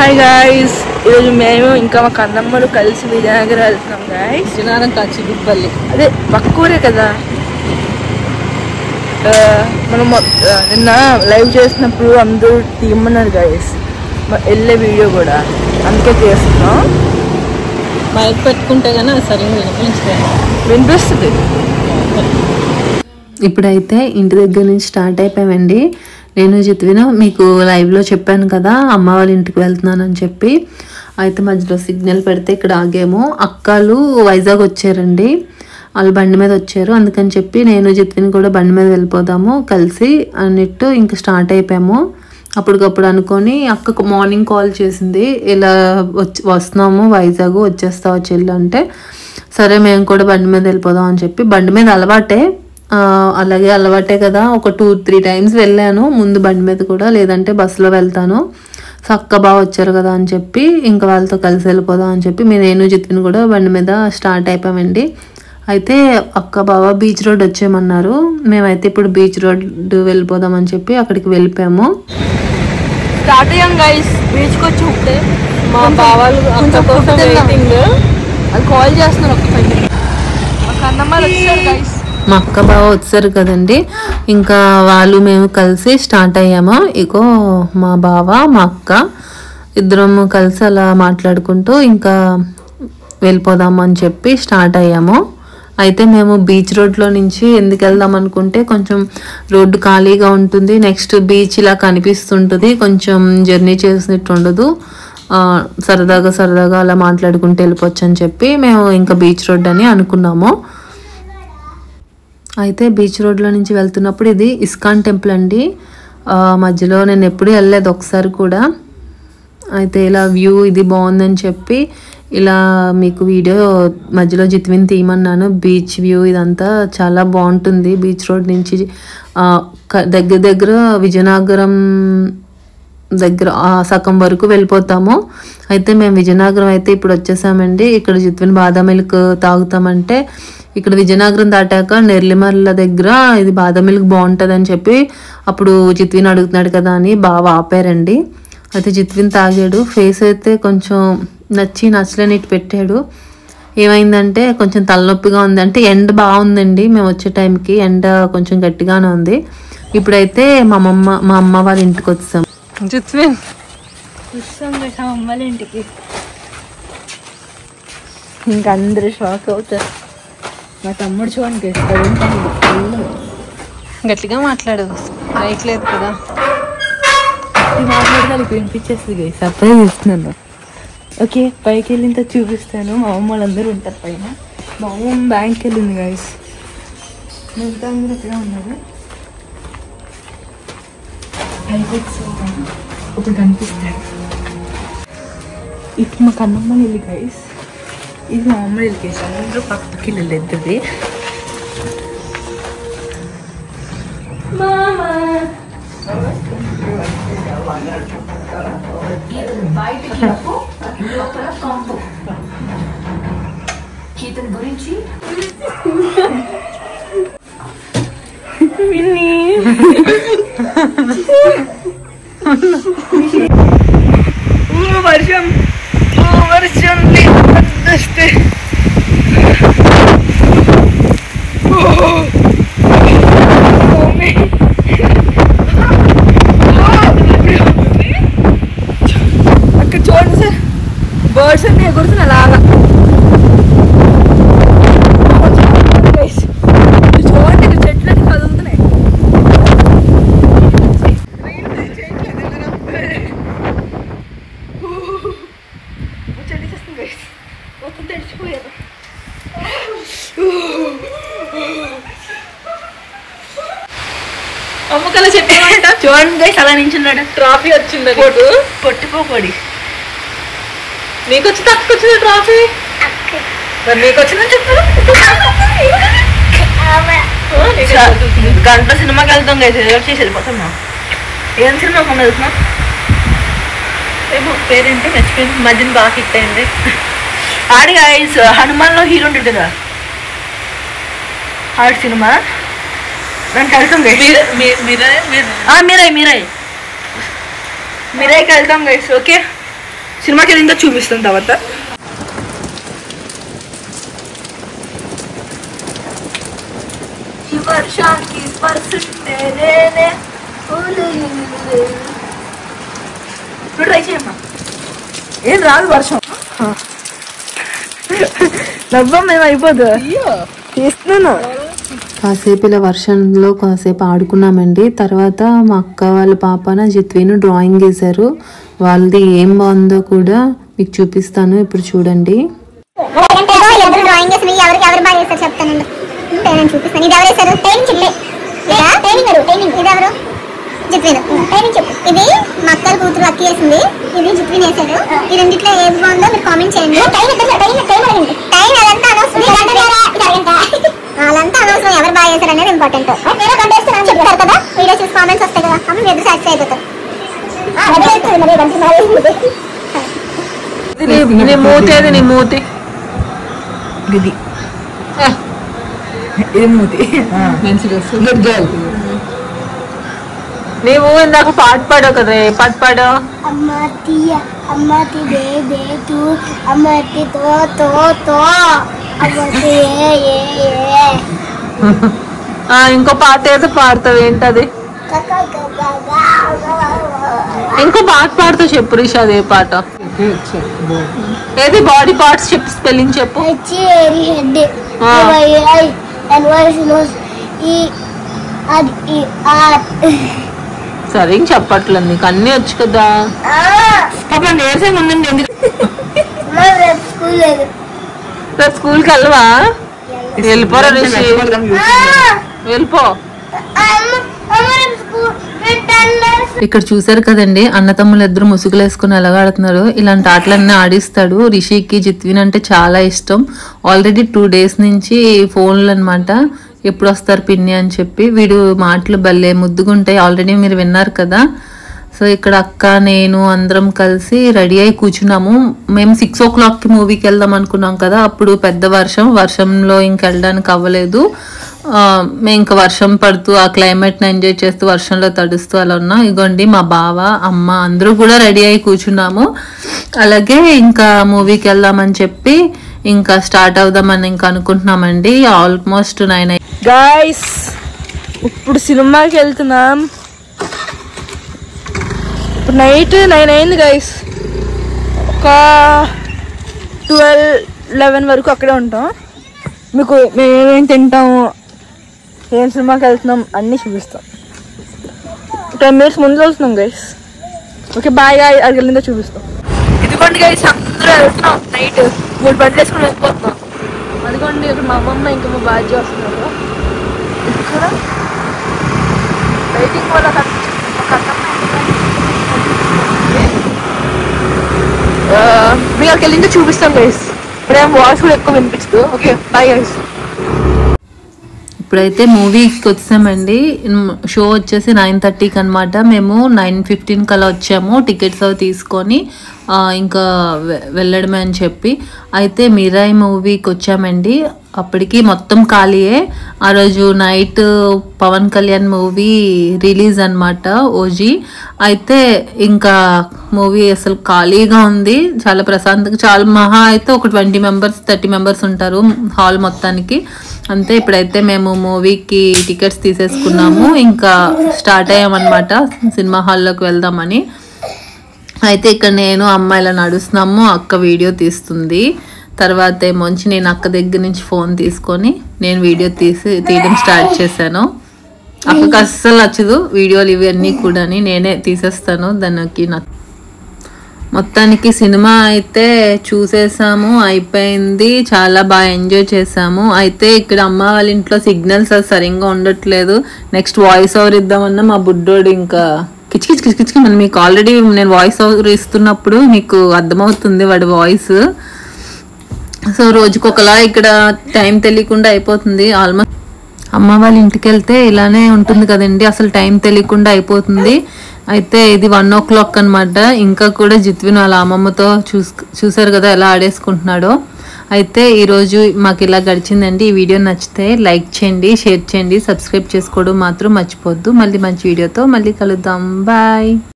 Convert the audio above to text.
Hi guys, ఈరోజు మేము ఇంకా మా కన్నమ్మలు కలిసి విజయనగరం వెళ్తున్నాం గాయ్స్. విజయనగరం చిగుప్పల్లి అదే పక్కూరే కదా. మనం నిన్న లైవ్ చేసినప్పుడు అందరూ తీయమన్నారు గాయ్స్, వెళ్ళే వీడియో కూడా అందుకే చేస్తున్నాం. మైక్ పెట్టుకుంటే కానీ సరిగ్గా వినిపిస్తుంది. ఇప్పుడైతే ఇంటి దగ్గర నుంచి స్టార్ట్ అయిపోయామండి. నేను జిత్విన మీకు లైవ్లో చెప్పాను కదా అమ్మ వాళ్ళ ఇంటికి వెళ్తున్నానని చెప్పి. అయితే మధ్యలో సిగ్నల్ పెడితే ఇక్కడ ఆగాము. అక్కలు వైజాగ్ వచ్చారండి, వాళ్ళు బండి మీద వచ్చారు. అందుకని చెప్పి నేను జిత్విని కూడా బండి మీద వెళ్ళిపోదాము కలిసి అన్నట్టు ఇంకా స్టార్ట్ అయిపోయాము. అప్పటికప్పుడు అనుకొని అక్కకు మార్నింగ్ కాల్ చేసింది, ఇలా వస్తున్నాము వైజాగ్, వచ్చేస్తావా చెల్లి అంటే, సరే మేము కూడా బండి మీద వెళ్ళిపోదాం అని చెప్పి. బండి మీద అలవాటే కదా, ఒక 2-3 టైమ్స్ వెళ్ళాను ముందు బండి మీద కూడా, లేదంటే బస్సులో వెళ్తాను. సో అక్క బాగా వచ్చారు కదా అని చెప్పి ఇంకా వాళ్ళతో కలిసి వెళ్ళిపోదాం అని చెప్పి నేను జిత్విని కూడా బండి మీద స్టార్ట్ అయిపోయామండి. అయితే అక్క బావ బీచ్ రోడ్ వచ్చేయమన్నారు. మేమైతే ఇప్పుడు బీచ్ రోడ్ వెళ్ళిపోదాం అని చెప్పి అక్కడికి వెళ్ళిపోయాము. స్టార్ట్ అయ్యాం గైస్, బీచ్కి వచ్చి ఉంటే మా బావాలు అక్క కోసం వెయిటింగ్. అది కాల్ చేస్తున్నారు. మా కన్నమ్మలు వచ్చారు గైస్, మా అక్క బావ వచ్చారు కదండి. ఇంకా వాళ్ళు మేము కలిసి స్టార్ట్ అయ్యాము. ఇగో మా బావ మా అక్క ఇద్దరం కలిసి అలా మాట్లాడుకుంటూ ఇంకా వెళ్ళిపోదాము అని చెప్పి స్టార్ట్ అయ్యాము. అయితే మేము బీచ్ రోడ్లో నుంచి ఎందుకు వెళ్దాం అనుకుంటే, కొంచెం రోడ్డు ఖాళీగా ఉంటుంది, నెక్స్ట్ బీచ్ ఇలా కనిపిస్తుంటుంది, కొంచెం జర్నీ చేసినట్టు ఉండదు, సరదాగా అలా మాట్లాడుకుంటూ వెళ్ళిపోవచ్చు అని చెప్పి మేము ఇంకా బీచ్ రోడ్ అని అనుకున్నాము. అయితే బీచ్ రోడ్లో నుంచి వెళ్తున్నప్పుడు ఇది ఇస్కాన్ టెంపుల్ అండి. మధ్యలో నేను ఎప్పుడూ వెళ్ళలేదు ఒకసారి కూడా. అయితే ఇలా వ్యూ ఇది బాగుందని చెప్పి ఇలా మీకు వీడియో మధ్యలో జిత్విని తీయమన్నాను. బీచ్ వ్యూ ఇదంతా చాలా బాగుంటుంది. బీచ్ రోడ్ నుంచి దగ్గర విజయనగరం దగ్గర సగం వరకు వెళ్ళిపోతాము. అయితే మేము విజయనగరం అయితే ఇప్పుడు వచ్చేసామండి. ఇక్కడ జిత్విని బాదం మిల్క్ తాగుతామంటే, ఇక్కడ విజయనగరం దాటాక నెర్లిమర్ల దగ్గర ఇది బాదం మిల్క్ బాగుంటుంది అని చెప్పి అప్పుడు జిత్విని అడుగుతున్నాడు కదా అని బాగా ఆపారండి. అయితే జిత్విని తాగాడు. ఫేస్ అయితే కొంచెం నచ్చలేని ఇటు పెట్టాడు. ఏమైందంటే కొంచెం తలనొప్పిగా ఉంది, అంటే ఎండ బాగుందండి. మేము వచ్చే టైంకి ఎండ కొంచెం గట్టిగానే ఉంది. ఇప్పుడైతే మా అమ్మ వాళ్ళ ఇంటికి వచ్చాం. జిత్విన్ అమ్మాల ఇంటికి. ఇంకా అందరూ షాక్ అవుతారు. మా తమ్ముడు చూడండి గట్టిగా మాట్లాడు, రైట్ లేదు కదా. మాట్లాడదానికి వినిపించేస్తుంది. సర్ప్రైజ్ ఇస్తున్నాను. ఓకే, పైకి వెళ్ళింత చూపిస్తాను. మా అమ్మ వాళ్ళందరూ ఉంటారు పైన. మా అమ్మ బ్యాంక్కి వెళ్ళింది గైస్, మిగతా అందరూ ఎక్కడ ఉన్నారు. ఇప్పుడు కనిపిస్తాడు. ఇప్పుడు మా కన్నమ్మ వెళ్ళి గైస్, ఇది మా అమ్మ వెళ్ళేసి అందరూ పక్కకి వెళ్ళేది. గురించి వర్షం వస్తే అక్కడ చూడండి సార్, బర్డ్స్ అన్ని ఎగురుతున్నాయి అలాగా. చూడండి, ఇక్కడ చెట్లు అన్ని కదులుతున్నాయి. మొత్తం తెచ్చిపోయారు. అమ్మకల చెప్పేమంట చూడండి గైస్, అలా నించున్నాడు. ట్రాఫీ వచ్చింది. పొట్టిపోడి నీకు వచ్చి తక్కువచ్చింది ట్రాఫీ, మరి నీకు వచ్చిందని చెప్పారు. గంట సినిమాకి వెళ్తాం గైస్, చేసి వెళ్ళిపోతాం. ఏం సినిమా కొన్నా చూసినా ఏమో పేరేంటి మర్చిపోయింది, మధ్యన బాగా హిట్ అయింది. ఆడి గైస్ హనుమాన్లో హీరో ఉంటుంది కదా, ఆడి సినిమా దానికి వెళ్తాం గైస్. మీరే మీరైకి వెళ్తాం గైస్. ఓకే, సినిమాకి వెళ్ళిందో చూపిస్తాను తర్వాత. ట్రై చేయమ్మా. ఏం రాదు వర్షం. నవ్వం మేము అయిపోదు తీస్తున్నాను. కాసేపు ఇలా వర్షంలో కాసేపు ఆడుకున్నామండి. తర్వాత మా అక్క వాళ్ళ పాపన జిత్విను డ్రాయింగ్ వేశారు. వాళ్ళది ఏం బాగుందో కూడా మీకు చూపిస్తాను, ఇప్పుడు చూడండి. ఇది మా అక్క కూతురు అక్కి వేసింది, ఇది జిత్విన్ వేసాడు. ఈ రెండిట్లో ఏది బాగుందో మీరు కామెంట్ చేయండి. టైం అదంతా అనవసరం, ఎవరు బాగా చేశారు అనేది ఇంపార్టెంట్. మీరు కంటేస్తున్నాను చెప్తారు కదా, వీడియో చూసి కామెంట్స్ వస్తాయి కదా, అప్పుడు మీరు సాటిస్ఫై అయిపోతారు. నీ మూతి ఏది? నీ మూతి ఇది ఇది మూతి మంచిగా నీవు ఇందాక పాట పాడావు కదా, పాట పాడావు? ఇంకో పాట ఏదో పాడతావు, ఏంటది? ఇంకో పాట పాడుతూ చెప్పు రిషా, అదే పాట ఏది? బాడీ పార్ట్స్ చెప్పు, స్పెల్లింగ్ చెప్పు. సరే ఇంక చెప్పట్లేదు, నీకు అన్ని వచ్చు కదా. రేపు స్కూల్కి వెళ్ళవా? వెళ్ళిపోరా రిషి, వెళ్ళిపో. ఇక్కడ చూసారు కదండి, అన్నతమ్ములు ఇద్దరు ముసుగులు వేసుకుని ఎలాగ ఆడుతున్నారు. ఇలాంటి ఆటలన్నీ ఆడిస్తాడు. రిషికి జిత్విన్ అంటే చాలా ఇష్టం. ఆల్రెడీ 2 days నుంచి ఫోన్లు అనమాట, ఎప్పుడు వస్తారు పిన్ని అని చెప్పి. వీడు మాటలు భలే ముద్దుగుంటాయి, ఆల్రెడీ మీరు విన్నారు కదా. సో ఇక్కడ అక్క నేను అందరం కలిసి రెడీ అయి కూర్చున్నాము. మేము 6 o'clockకి మూవీకి వెళ్దాం అనుకున్నాం కదా, అప్పుడు పెద్ద వర్షంలో ఇంక వెళ్ళడానికి అవ్వలేదు. మేము ఇంకా వర్షం పడుతూ ఆ క్లైమేట్ని ఎంజాయ్ చేస్తూ వర్షంలో తడుస్తూ అలా ఉన్నాం. ఇగోండి మా బావ అమ్మ అందరూ కూడా రెడీ అయి కూర్చున్నాము. అలాగే ఇంకా మూవీకి వెళ్దామని చెప్పి ఇంకా స్టార్ట్ అవుదామని ఇంకా అనుకుంటున్నామండి. ఆల్మోస్ట్ 9 గైస్ ఇప్పుడు సినిమాకి వెళ్తున్నాం. ఇప్పుడు నైట్ 9 అయింది గైస్. ఒక 12-11 వరకు అక్కడే ఉంటాం. మీకు మేము ఏమేమి తింటాము, ఏం సినిమాకి వెళ్తున్నాం అన్నీ చూపిస్తాం. 10 minutes ముందు వెళ్తున్నాం గైస్. ఓకే బాయ్ గాయ్, అది వెళ్ళిందో చూపిస్తాం. ఇదిగోండి గైస్ అందరూ వెళ్తున్నాం. నైట్ 3 బండ్లు వేసుకుని వెళ్ళిపోతున్నాం. అదిగోండి ఇక్కడ మా అమ్మమ్మ ఇంకా మా బాధ్య వస్తున్నారు. ఇక్కడ లైటింగ్ వల్ల మీకు అక్కడికి వెళ్ళిందో చూపిస్తాం గైస్. ఇప్పుడేం వాయిస్ కూడా ఎక్కువ వినిపించదు. Okay bye guys. ఇప్పుడైతే మూవీకి వచ్చామండి. షో వచ్చేసి 9:30కి అనమాట. మేము 9:15 అలా వచ్చాము. టికెట్స్ అవి తీసుకొని ఇంకా వెళ్ళడమే అని చెప్పి. అయితే మిరాయి మూవీకి వచ్చామండి. అప్పటికి మొత్తం ఖాళీయే. ఆ రోజు night Pawan Kalyan movie release అనమాట, ఓజీ. అయితే ఇంకా మూవీ అసలు ఖాళీగా ఉంది, చాలా ప్రశాంతంగా. చాలా మహా అయితే ఒక 20 members 30 members ఉంటారు హాల్ మొత్తానికి అంతే. ఇప్పుడైతే మేము మూవీకి టికెట్స్ తీసేసుకున్నాము, ఇంకా స్టార్ట్ అయ్యామన్నమాట సినిమా హాల్లోకి వెళ్దామని. అయితే ఇక్కడ నేను అమ్మ ఇలా నడుస్తున్నాము, అక్క వీడియో తీస్తుంది. తర్వాత ఏమొచ్చి నేను అక్క దగ్గర నుంచి ఫోన్ తీసుకొని నేను వీడియో తీయడం స్టార్ట్ చేశాను. అక్కకి అస్సలు నచ్చదు వీడియోలు ఇవన్నీ కూడా, నేనే తీసేస్తాను దానికి. మొత్తానికి సినిమా అయితే చూసేసాము, అయిపోయింది. చాలా బాగా ఎంజాయ్ చేసాము. అయితే ఇక్కడ అమ్మ వాళ్ళ ఇంట్లో సిగ్నల్స్ అది సరిగ్గా ఉండట్లేదు. నెక్స్ట్ వాయిస్ ఓవర్ ఇద్దామన్నా మా బుడ్డోడు ఇంకా కిచకిచకిచకిచకి. మనం మీకు ఆల్రెడీ నేను వాయిస్ ఓవర్ ఇస్తున్నప్పుడు మీకు అర్థమవుతుంది వాడి వాయిస్. సో రోజుకొకలా ఇక్కడ టైం తెలియకుండా అయిపోతుంది. ఆల్మోస్ట్ అమ్మ వాళ్ళ ఇంటికి వెళ్తే ఇలానే ఉంటుంది కదండి, అసలు టైం తెలియకుండా అయిపోతుంది. అయితే ఇది 1 o'clock అనమాట. ఇంకా కూడా జిత్విన్ వాళ్ళ అమ్మమ్మతో చూసారు కదా ఎలా ఆడేసుకుంటున్నాడో. అయితే ఈరోజు మాకు ఇలా గడిచిందండి. ఈ వీడియో నచ్చితే లైక్ చేయండి, షేర్ చేయండి, సబ్స్క్రైబ్ చేసుకోవడం మాత్రం మర్చిపోద్దు. మళ్ళీ మంచి వీడియోతో మళ్ళీ కలుద్దాం. బాయ్.